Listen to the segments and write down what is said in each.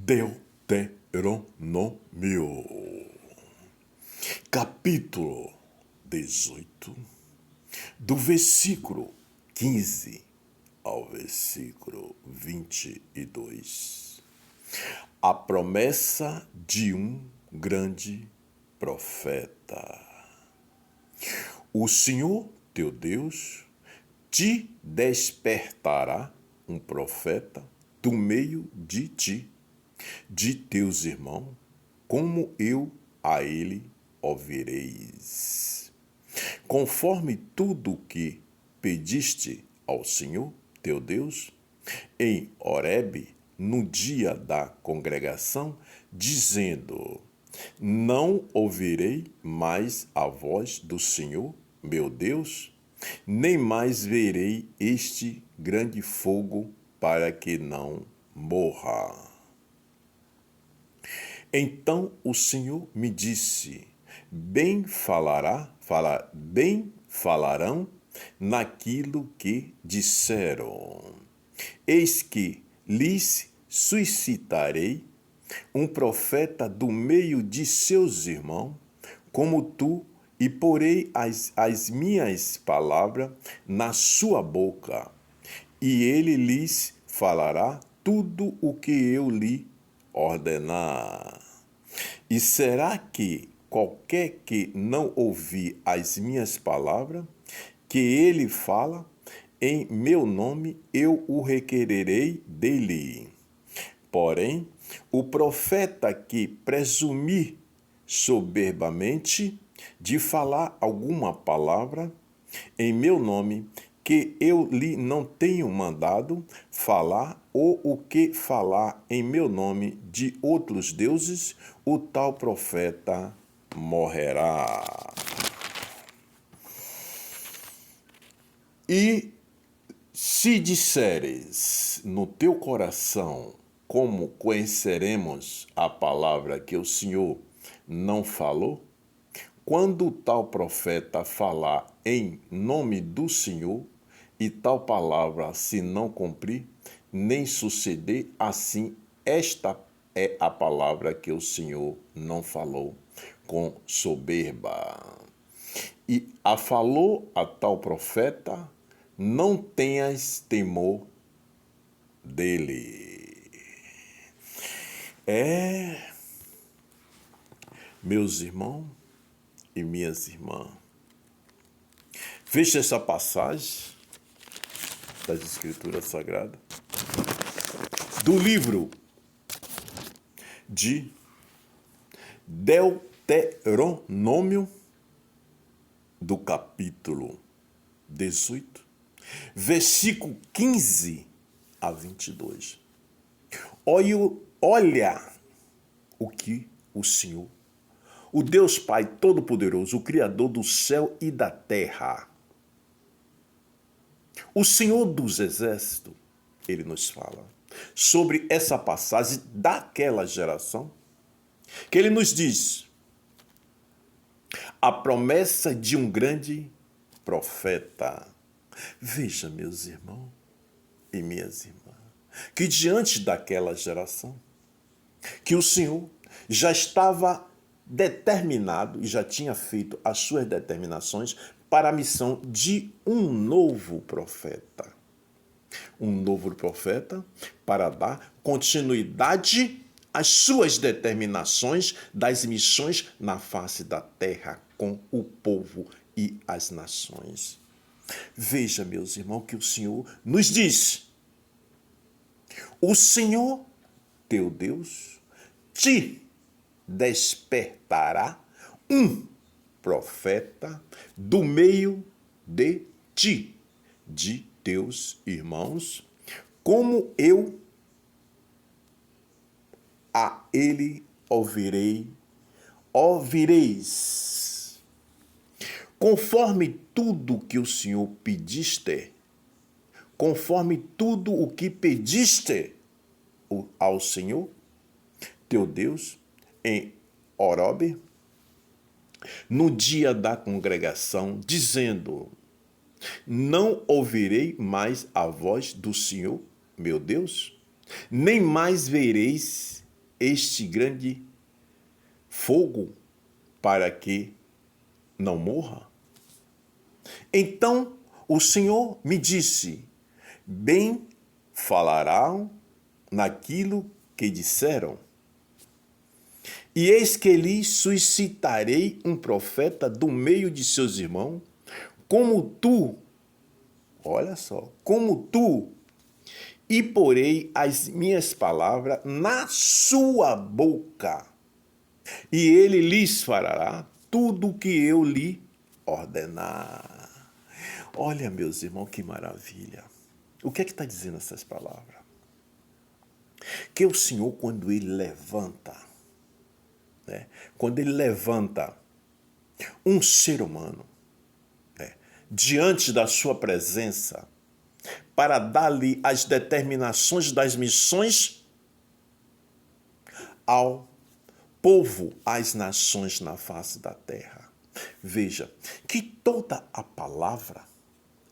Deuteronômio, capítulo 18, do versículo 15 ao versículo 22. A promessa de um grande profeta. O Senhor teu Deus te despertará um profeta do meio de ti, de teus irmãos, como eu a ele ouvireis. Conforme tudo o que pediste ao Senhor teu Deus, em Horebe, no dia da congregação, dizendo: não ouvirei mais a voz do Senhor, meu Deus, nem mais verei este grande fogo para que não morra. Então o Senhor me disse: bem falarão naquilo que disseram. Eis que lhes suscitarei um profeta do meio de seus irmãos, como tu, e porei as minhas palavras na sua boca, e ele lhes falará tudo o que eu lhe ordenar. E será que qualquer que não ouvir as minhas palavras, que ele fala, em meu nome eu o requererei dele. Porém, o profeta que presumir soberbamente de falar alguma palavra em meu nome, que eu lhe não tenho mandado falar, ou o que falar em meu nome de outros deuses, o tal profeta morrerá. E se disseres no teu coração: como conheceremos a palavra que o Senhor não falou? Quando tal profeta falar em nome do Senhor, e tal palavra se não cumprir, nem suceder, assim esta é a palavra que o Senhor não falou com soberba. E a falou a tal profeta: não tenhas temor dele. Meus irmãos e minhas irmãs, veja essa passagem das Escrituras Sagradas do livro de Deuteronômio, do capítulo 18, versículo 15 a 22. Olha o que o Senhor, o Deus Pai Todo-Poderoso, o Criador do céu e da terra, o Senhor dos Exércitos, ele nos fala sobre essa passagem daquela geração, que ele nos diz: a promessa de um grande profeta. Veja, meus irmãos e minhas irmãs, que diante daquela geração, que o Senhor já estava determinado e já tinha feito as suas determinações para a missão de um novo profeta. Um novo profeta para dar continuidade às suas determinações das missões na face da terra com o povo e as nações. Veja, meus irmãos, que o Senhor nos diz: o Senhor teu Deus te despertará um profeta do meio de ti, de teus irmãos, como eu a ele ouvireis. Conforme tudo que o Senhor pediste, conforme tudo o que pediste ao Senhor teu Deus, em Horebe, no dia da congregação, dizendo: não ouvirei mais a voz do Senhor, meu Deus, nem mais vereis este grande fogo para que não morra? Então o Senhor me disse: bem falarão naquilo que disseram. E eis que lhes suscitarei um profeta do meio de seus irmãos, como tu, olha só, como tu, e porei as minhas palavras na sua boca, e ele lhes fará tudo o que eu lhe ordenar. Olha, meus irmãos, que maravilha. O que é que está dizendo essas palavras? Que o Senhor, quando Ele levanta, quando Ele levanta um ser humano diante da sua presença para dar-lhe as determinações das missões ao povo, às nações na face da terra. Veja que toda a palavra,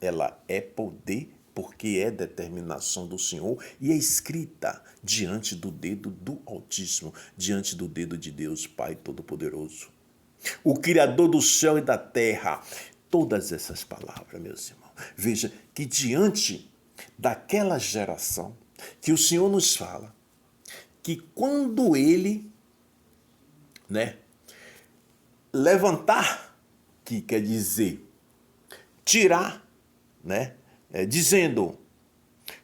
ela é poder, porque é determinação do Senhor e é escrita diante do dedo do Altíssimo, diante do dedo de Deus Pai Todo-Poderoso, o Criador do céu e da terra. Todas essas palavras, meus irmãos, veja que diante daquela geração que o Senhor nos fala, que quando Ele levantar, que quer dizer tirar, dizendo: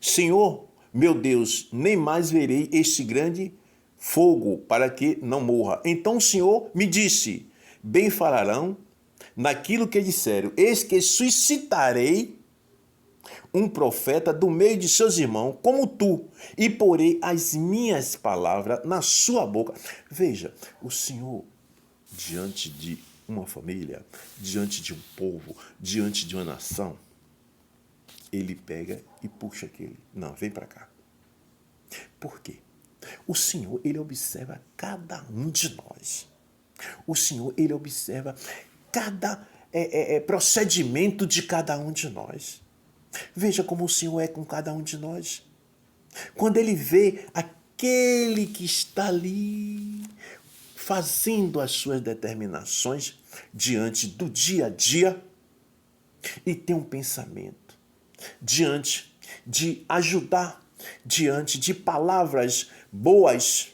Senhor, meu Deus, nem mais verei este grande fogo para que não morra. Então o Senhor me disse: bem falarão naquilo que disseram, eis que suscitarei um profeta do meio de seus irmãos, como tu, e porei as minhas palavras na sua boca. Veja, o Senhor, diante de uma família, diante de um povo, diante de uma nação, Ele pega e puxa aquele. Não, vem para cá. Por quê? O Senhor, Ele observa cada um de nós. O Senhor, Ele observa cada procedimento de cada um de nós. Veja como o Senhor é com cada um de nós. Quando Ele vê aquele que está ali fazendo as suas determinações diante do dia a dia e tem um pensamento diante de ajudar, diante de palavras boas,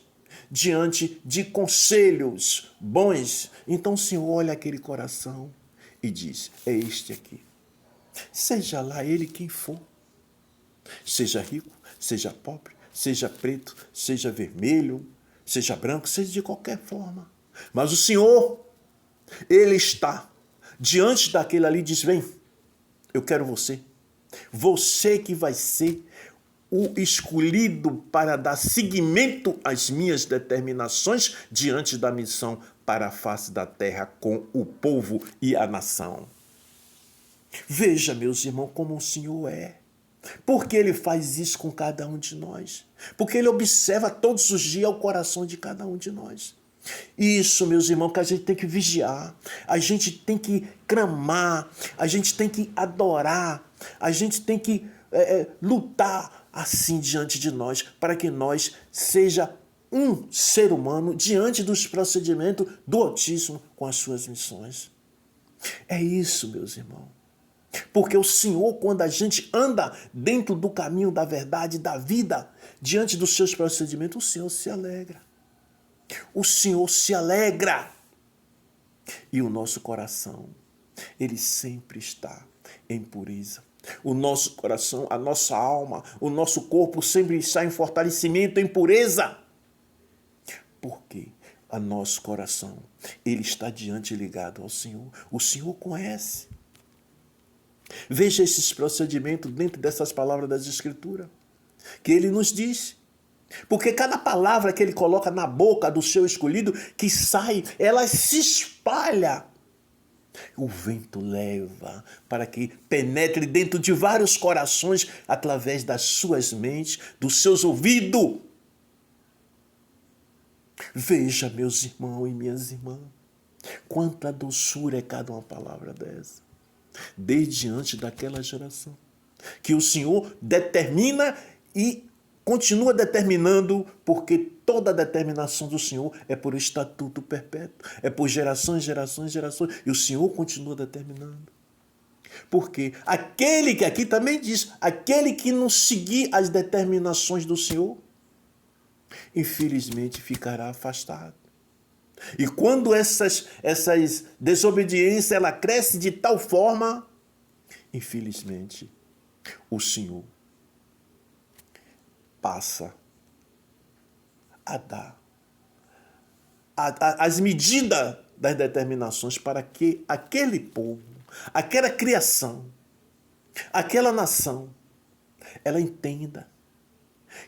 diante de conselhos bons, então o Senhor olha aquele coração e diz: é este aqui. Seja lá ele quem for, seja rico, seja pobre, seja preto, seja vermelho, seja branco, seja de qualquer forma. Mas o Senhor, Ele está diante daquele ali e diz: vem, eu quero você. Você que vai ser o escolhido para dar seguimento às minhas determinações diante da missão para a face da terra com o povo e a nação. Veja, meus irmãos, como o Senhor é. Porque Ele faz isso com cada um de nós. Porque Ele observa todos os dias o coração de cada um de nós. Isso, meus irmãos, que a gente tem que vigiar, a gente tem que clamar, a gente tem que adorar, a gente tem que lutar assim diante de nós, para que nós seja um ser humano diante dos procedimentos do Altíssimo com as suas missões. É isso, meus irmãos. Porque o Senhor, quando a gente anda dentro do caminho da verdade, da vida, diante dos seus procedimentos, o Senhor se alegra. O Senhor se alegra. E o nosso coração, ele sempre está em pureza. O nosso coração, a nossa alma, o nosso corpo sempre está em fortalecimento, em pureza. Por quê? O nosso coração, ele está diante ligado ao Senhor. O Senhor conhece. Veja esses procedimentos dentro dessas palavras das Escrituras, que ele nos diz. Porque cada palavra que ele coloca na boca do seu escolhido, que sai, ela se espalha. O vento leva para que penetre dentro de vários corações através das suas mentes, dos seus ouvidos. Veja, meus irmãos e minhas irmãs, quanta doçura é cada uma palavra dessa. Desde antes daquela geração, que o Senhor determina e Continua determinando, porque toda a determinação do Senhor é por estatuto perpétuo, é por gerações, gerações, gerações, e o Senhor continua determinando. Porque aquele que aqui também diz, aquele que não seguir as determinações do Senhor, infelizmente ficará afastado. E quando essas desobediências ela cresce de tal forma, infelizmente, o Senhor passa a dar as medidas das determinações para que aquele povo, aquela criação, aquela nação, ela entenda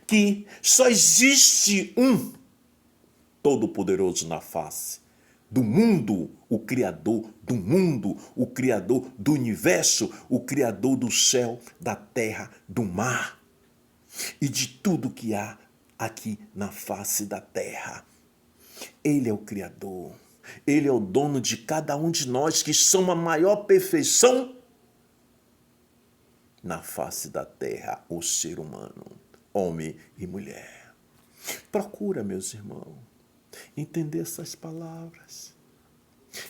que só existe um Todo-Poderoso na face do mundo, o Criador do mundo, o Criador do universo, o Criador do céu, da terra, do mar e de tudo que há aqui na face da terra. Ele é o Criador. Ele é o dono de cada um de nós, que são a maior perfeição na face da terra, o ser humano, homem e mulher. Procura, meus irmãos, entender essas palavras.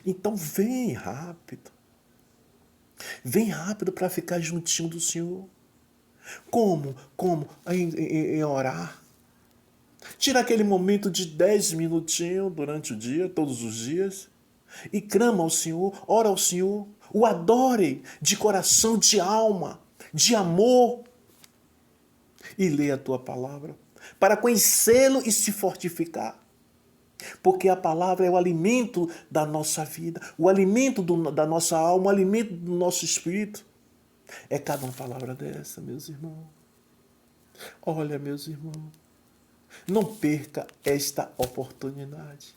Então vem rápido. Vem rápido para ficar juntinho do Senhor. Como? Em orar. Tira aquele momento de 10 minutinhos durante o dia, todos os dias, e clama ao Senhor, ora ao Senhor, o adore de coração, de alma, de amor, e lê a tua palavra, para conhecê-lo e se fortificar. Porque a palavra é o alimento da nossa vida, o alimento da nossa alma, o alimento do nosso espírito. É cada uma palavra dessa, meus irmãos. Olha, meus irmãos, não perca esta oportunidade.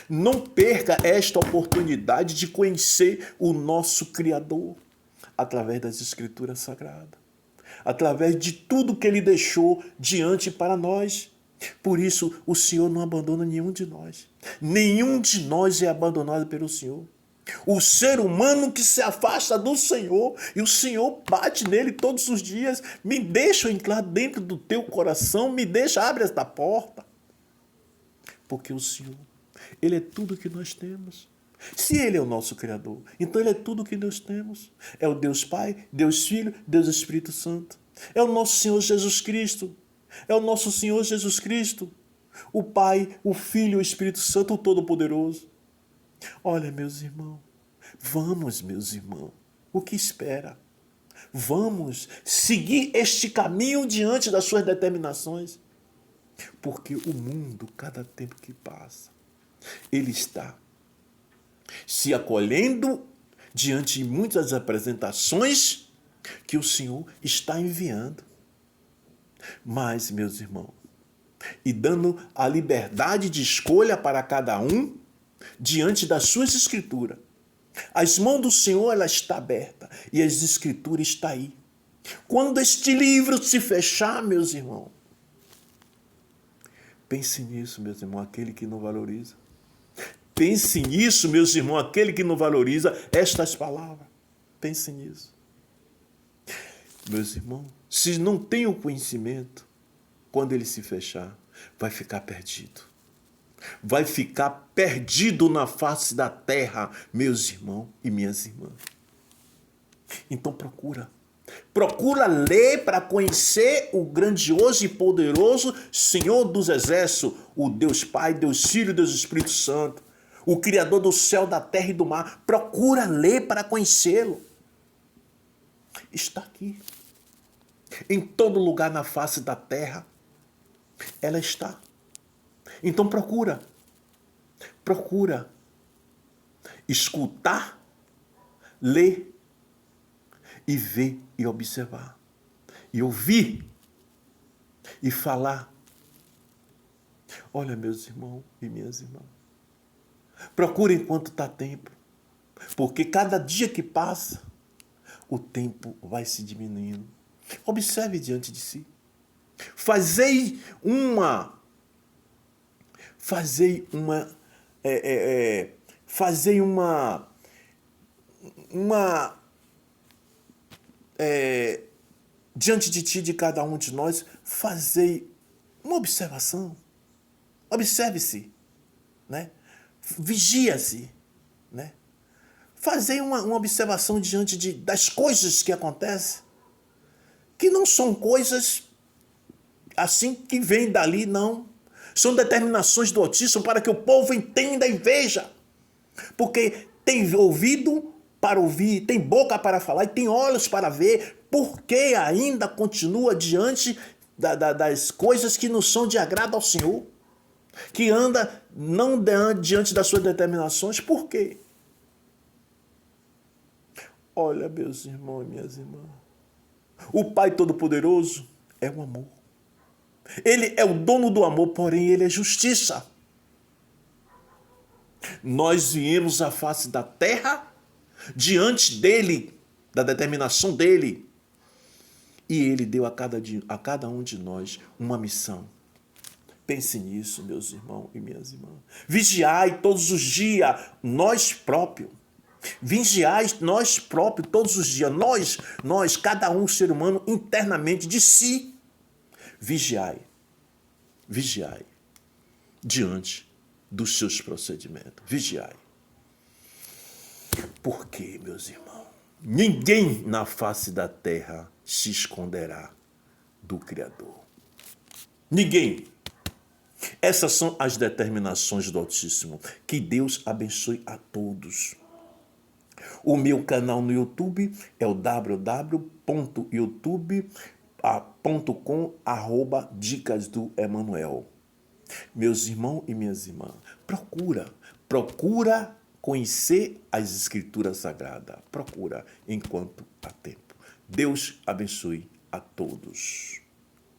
Não perca esta oportunidade de conhecer o nosso Criador através das Escrituras Sagradas, através de tudo que Ele deixou diante para nós. Por isso, o Senhor não abandona nenhum de nós. Nenhum de nós é abandonado pelo Senhor. O ser humano que se afasta do Senhor, e o Senhor bate nele todos os dias, me deixa entrar dentro do teu coração, me deixa, abre esta porta. Porque o Senhor, Ele é tudo que nós temos. Se Ele é o nosso Criador, então Ele é tudo que nós temos. É o Deus Pai, Deus Filho, Deus Espírito Santo. É o nosso Senhor Jesus Cristo. É o nosso Senhor Jesus Cristo. O Pai, o Filho, o Espírito Santo, o Todo-Poderoso. Olha, meus irmãos, vamos, meus irmãos, o que espera? Vamos seguir este caminho diante das suas determinações. Porque o mundo, cada tempo que passa, ele está se acolhendo diante de muitas apresentações que o Senhor está enviando. Mas, meus irmãos, e dando a liberdade de escolha para cada um diante das suas escrituras. As mãos do Senhor ela está aberta e as escrituras estão aí. Quando este livro se fechar, meus irmãos, pense nisso, meus irmãos, aquele que não valoriza. Pense nisso, meus irmãos, aquele que não valoriza estas palavras. Pense nisso. Meus irmãos, se não tem o conhecimento, quando ele se fechar, vai ficar perdido. Vai ficar perdido na face da terra, meus irmãos e minhas irmãs. Então procura ler para conhecer o grandioso e poderoso Senhor dos Exércitos, o Deus Pai, Deus Filho, Deus Espírito Santo, o Criador do céu, da terra e do mar. Procura ler para conhecê-lo. Está aqui. Em todo lugar na face da terra, ela está. Então procura escutar, ler e ver e observar e ouvir e falar. Olha, meus irmãos e minhas irmãs, procura enquanto está tempo, porque cada dia que passa, o tempo vai se diminuindo. Observe diante de si. Fazei uma diante de ti, de cada um de nós, fazei Uma observação. Observe-se, né? Vigia-se, né? Fazer uma observação diante das coisas que acontecem, que não são coisas assim que vêm dali, não. São determinações do Altíssimo para que o povo entenda e veja. Porque tem ouvido para ouvir, tem boca para falar e tem olhos para ver, porque ainda continua diante das coisas que não são de agrado ao Senhor, que anda não diante das suas determinações. Por quê? Olha, meus irmãos e minhas irmãs, o Pai Todo-Poderoso é o amor. Ele é o dono do amor, porém ele é justiça. Nós viemos à face da terra diante dele, da determinação dele. E ele deu a cada um de nós uma missão. Pense nisso, meus irmãos e minhas irmãs. Vigiai todos os dias, nós próprios. Vigiai nós próprios todos os dias. Nós, cada um ser humano internamente de si. Vigiai diante dos seus procedimentos. Vigiai. Por quê, meus irmãos? Ninguém na face da terra se esconderá do Criador. Ninguém. Essas são as determinações do Altíssimo. Que Deus abençoe a todos. O meu canal no YouTube é o www.youtube.com/Dicas do Emanuel. Meus irmãos e minhas irmãs, procura conhecer as Escrituras Sagradas. Procura enquanto há tempo. Deus abençoe a todos.